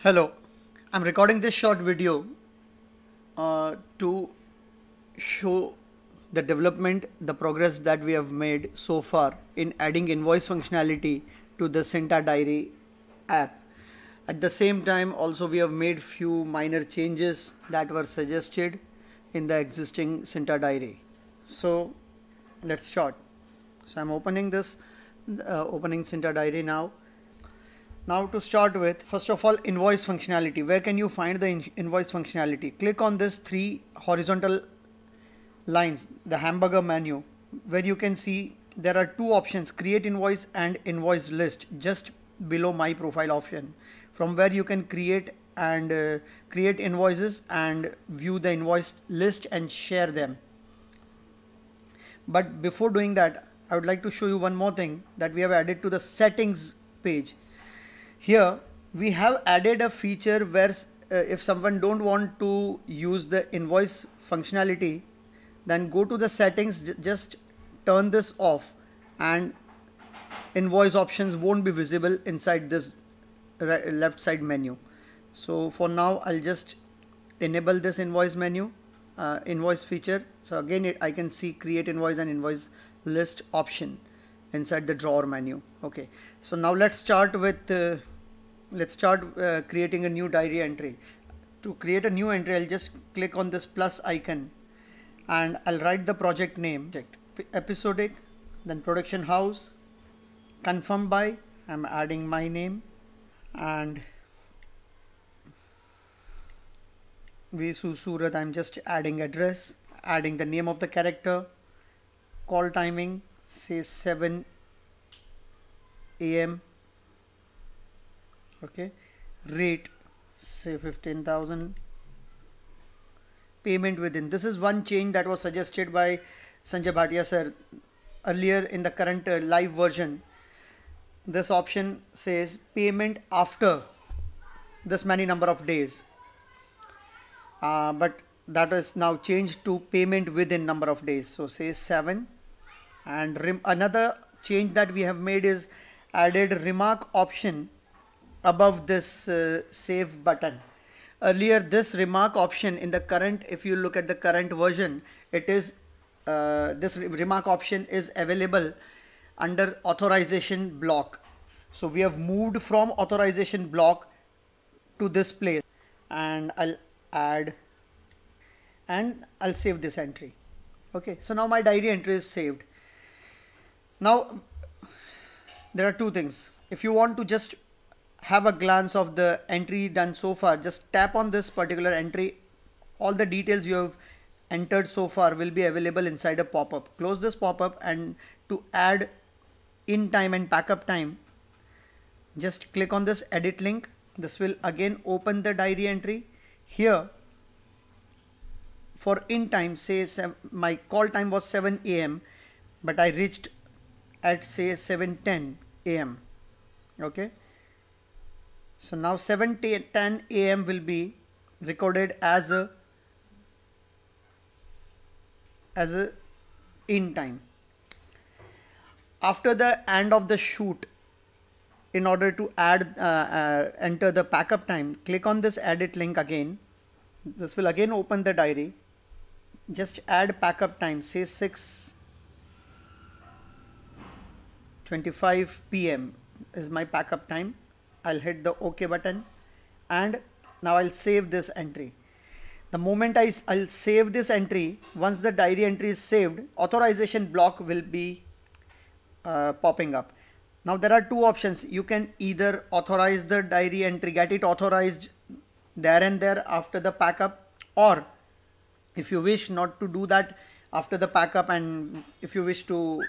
Hello, I'm recording this short video to show the development, the progress that we have made so far in adding invoice functionality to the Cinta Diary app. At the same time, also we have made few minor changes that were suggested in the existing Cinta Diary. So let's start. So I'm opening Cinta Diary now. Now to start with, first of all, invoice functionality. Where can you find the invoice functionality? Click on this three horizontal lines, the hamburger menu, where you can see there are two options, create invoice and invoice list, just below my profile option, from where you can create invoices and view the invoice list and share them. But before doing that, I would like to show you one more thing that we have added to the settings page. Here we have added a feature where if someone don't want to use the invoice functionality, then go to the settings, just turn this off and invoice options won't be visible inside this left side menu. So for now I'll just enable this invoice feature. So again I can see create invoice and invoice list option inside the drawer menu. Okay, so now let's start creating a new diary entry. To create a new entry, I'll just click on this plus icon and I'll write the project name, episodic, then production house, confirm by, I'm adding my name, and Visu Surat, I'm just adding address, adding the name of the character, call timing, say 7 AM. Okay, rate say 15,000, payment within. This is one change that was suggested by Sanjay Bhatia sir earlier in the current live version. This option says payment after this many number of days, but that is now changed to payment within number of days. So say 7. And another change that we have made is added remark option above this save button. Earlier this remark option in the current, if you look at the current version, it is this remark option is available under authorization block. So we have moved from authorization block to this place, and I'll add and I'll save this entry. Okay, so now my diary entry is saved. Now there are two things. If you want to just have a glance of the entry done so far, just tap on this particular entry. All the details you have entered so far will be available inside a pop-up. Close this pop-up, and to add in time and backup time, just click on this edit link. This will again open the diary entry. Here for in time, say my call time was 7 AM, but I reached at say 7:10 AM. Okay, so now 7:10 AM will be recorded as a in time. After the end of the shoot, in order to enter the backup time, click on this edit link again. This will again open the diary. Just add backup time, say 6:25 PM is my backup time. I'll hit the OK button, and now I'll save this entry. The moment I'll save this entry, once the diary entry is saved, authorization block will be popping up. Now there are two options. You can either authorize the diary entry, get it authorized there and there after the backup, or if you wish not to do that after the backup, and if you wish to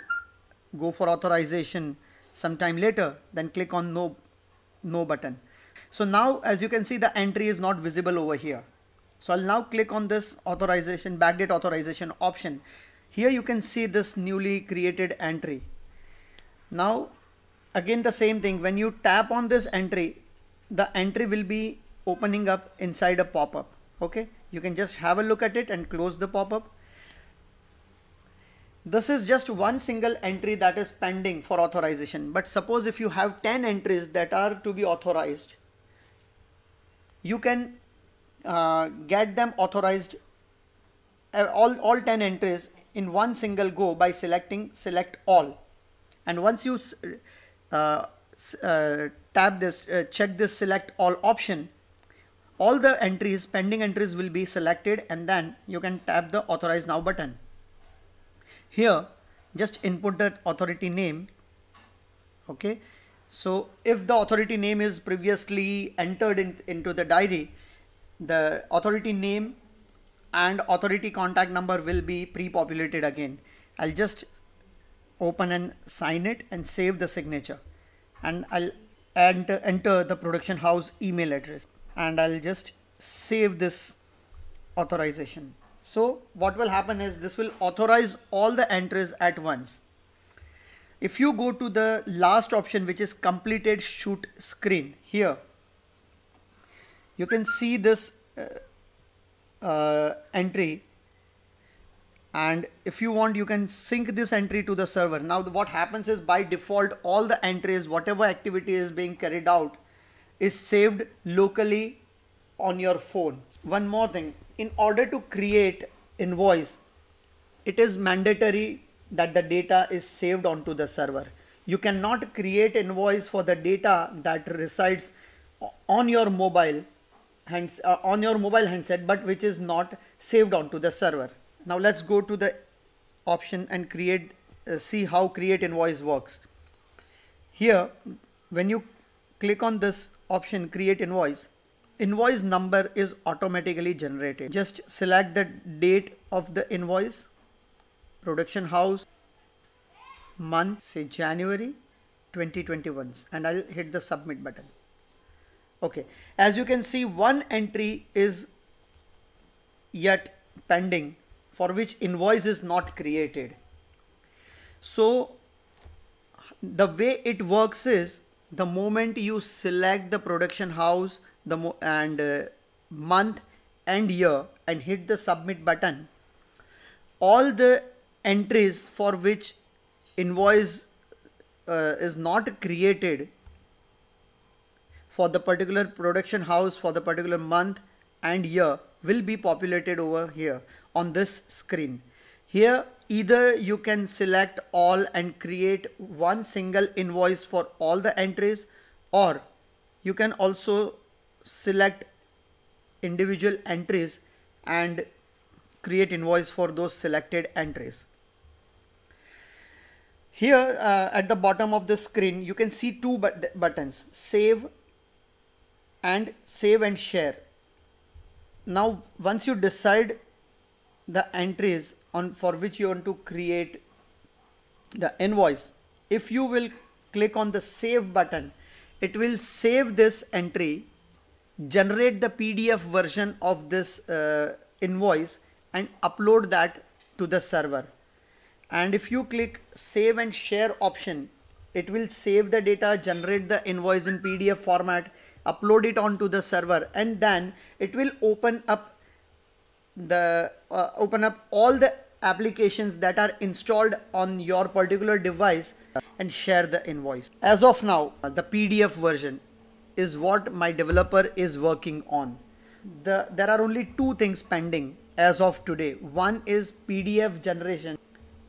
go for authorization sometime later, then click on no button. So now as you can see, the entry is not visible over here. So I'll now click on this authorization, backdate authorization option. Here you can see this newly created entry. Now again the same thing, when you tap on this entry, the entry will be opening up inside a pop-up. Okay, you can just have a look at it and close the pop-up. This is just one single entry that is pending for authorization. But suppose if you have 10 entries that are to be authorized, you can get them authorized, all 10 entries in one single go by selecting select all. And once you tap this, check this select all option, all the entries, pending entries will be selected, and then you can tap the authorize now button. Here just input the authority name. Okay, so if the authority name is previously entered into the diary, the authority name and authority contact number will be pre-populated again. I'll just open and sign it and save the signature, and I'll enter the production house email address, and I'll just save this authorization. So what will happen is this will authorize all the entries at once. If you go to the last option, which is completed shoot screen, here you can see this entry, and if you want you can sync this entry to the server. Now what happens is, by default all the entries, whatever activity is being carried out, is saved locally on your phone. One more thing, in order to create invoice, it is mandatory that the data is saved onto the server. You cannot create invoice for the data that resides on your mobile handset, but which is not saved onto the server. Now let's go to the option and see how create invoice works. Here, when you click on this option, create invoice, invoice number is automatically generated. Just select the date of the invoice, production house, month, say January 2021, and I'll hit the submit button. Okay, as you can see, one entry is yet pending, for which invoice is not created. So the way it works is, the moment you select the production house, month and year, and hit the submit button, all the entries for which invoice is not created for the particular production house, for the particular month and year, will be populated over here on this screen. Here either you can select all and create one single invoice for all the entries, or you can also select individual entries and create invoice for those selected entries. Here at the bottom of the screen you can see two buttons, save and share. Now once you decide the entries for which you want to create the invoice, if you will click on the save button, it will save this entry, generate the PDF version of this invoice and upload that to the server. And if you click save and share option, it will save the data, generate the invoice in PDF format, upload it onto the server, and then it will open up all the applications that are installed on your particular device and share the invoice. As of now, the PDF version is what my developer is working on. There are only two things pending as of today. One is PDF generation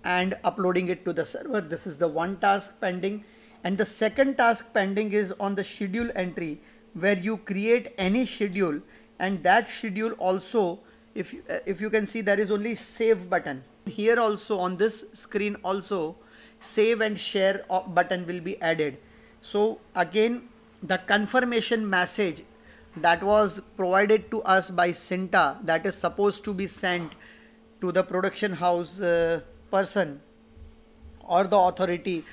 and uploading it to the server. This is the one task pending, and the second task pending is on the schedule entry, where you create any schedule, and that schedule also, if you can see, there is only save button. Here also on this screen also save and share button will be added. So again, the confirmation message that was provided to us by Cinta, that is supposed to be sent to the production house person or the authority,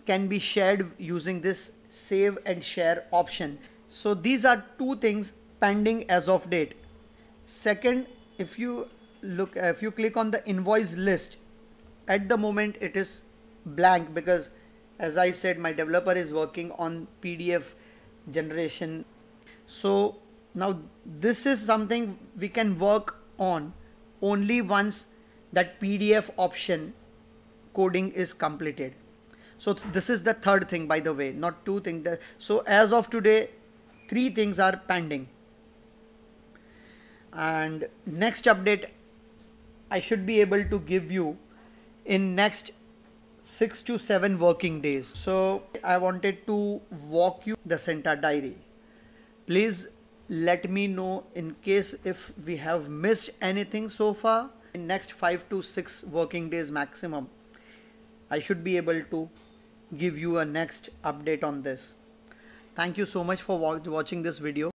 can be shared using this save and share option. So these are two things pending as of date. Second, if you click on the invoice list, at the moment it is blank, because as I said, my developer is working on PDF generation. So now this is something we can work on only once that PDF option coding is completed. So this is the third thing, by the way, not two things. So as of today, three things are pending. and next update I should be able to give you in next 6 to 7 working days. So I wanted to walk you the Senta diary. Please let me know in case if we have missed anything so far. In next 5 to 6 working days maximum, I should be able to give you a next update on this. Thank you so much for watching this video.